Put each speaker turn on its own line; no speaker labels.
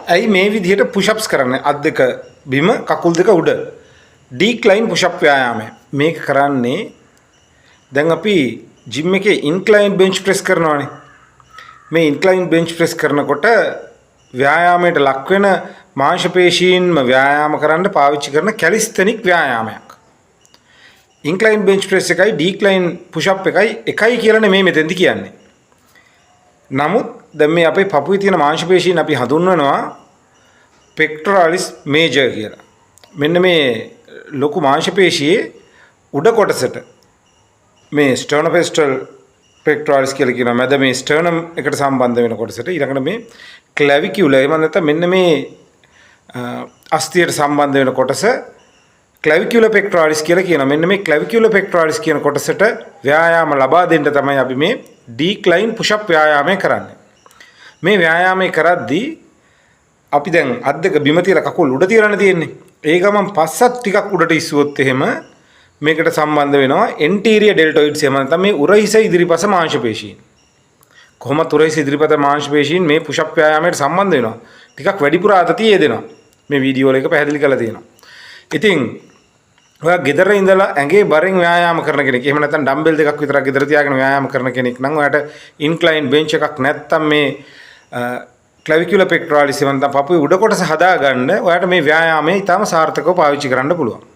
ඇයි මේ විදිහට පුෂප්ස් කරන්නේ? අත් දෙක බිම කකුල් දෙක උඩ. ඩික්ලයින් පුෂප් ව්‍යායාමය. මේක කරන්නේ දැන් අපි ජිම් එකේ ඉන්ක්ලයින් බෙන්ච් ප්‍රෙස් කරනවානේ. මේ ඉන්ක්ලයින් බෙන්ච් ප්‍රෙස් කරනකොට ව්‍යායාමයට ලක් වෙන මාංශ පේශීන්ම ව්‍යායාම කරන්න පාවිච්චි කරන කැලිස්තෙනික් ව්‍යායාමයක්. ඉන්ක්ලයින් බෙන්ච් ප්‍රෙස් එකයි ඩික්ලයින් පුෂප් එකයි කියලා නෙමෙයි මෙතෙන්දි කියන්නේ. නමුත් දැන් මේ අපේ පපුවේ තියෙන මාංශ පේශීන් අපි හඳුන්වනවා පෙක්ටොරාලිස් මේජර් කියලා. මෙන්න මේ ලොකු මාංශ පේශියේ උඩ කොටසට මේ ස්ටර්නෝපෙස්ටල් පෙක්ටොරාලිස් කියලා කියනවා. මැද මේ ස්ටර්නම් එකට සම්බන්ධ වෙන කොටසට ඊළඟට මේ ක්ලැවිකියුලා එහෙම නැත්නම් මෙන්න මේ අස්තියට සම්බන්ධ වෙන කොටස ක්ලැවිකියුලර් පෙක්ටොරාලිස් කියලා කියනවා. මෙන්න මේ ක්ලැවිකියුලර් පෙක්ටොරාලිස් කියන කොටසට ව්‍යායාම ලබා දෙන්න තමයි අපි මේ ඩික්ලයින් පුෂප් ව්‍යායාමය කරන්නේ. මේ ව්‍යායාමය කරද්දී අපි දැන් අත් දෙක බිම තියලා කකුල් උඩ තියලානේ තියෙන්නේ. ඒ ගමන් පස්සත් ටිකක් උඩට ඉස්සුවොත් එහෙම මේකට සම්බන්ධ වෙනවා එන්ටීරියර් ඩෙල්ටොයිඩ්ස් එහෙම නැත්නම් මේ උරහිස ඉදිරිපස මාංශ පේශීන්. කොහොමද උරහිස ඉදිරිපස මාංශ පේශීන් මේ පුෂප් ව්‍යායාමයට සම්බන්ධ වෙනවා. ටිකක් වැඩිපුර ආතතිය යෙදෙනවා. මේ වීඩියෝ වල එක පැහැදිලි කරලා තියෙනවා. ඉතින් ඔයා ගෙදර ඉඳලා ඇඟේ බරෙන් ව්‍යායාම කරන කෙනෙක්. එහෙම නැත්නම් ඩම්බෙල් දෙකක් විතරක් ගෙදර තියාගෙන ව්‍යායාම කරන කෙනෙක් නම් ඔයාට ඉන්ක්ලයින් බෙන්ච් එකක් නැත්නම් මේ ක්ලැවිකියුලර් පෙක්ටොරාලිස් එහෙම නැත්නම් පපුවේ උඩ කොටස හදාගන්න ඔයාට මේ ව්‍යායාමය ඊටම සාර්ථකව පාවිච්චි කරන්න පුළුවන්.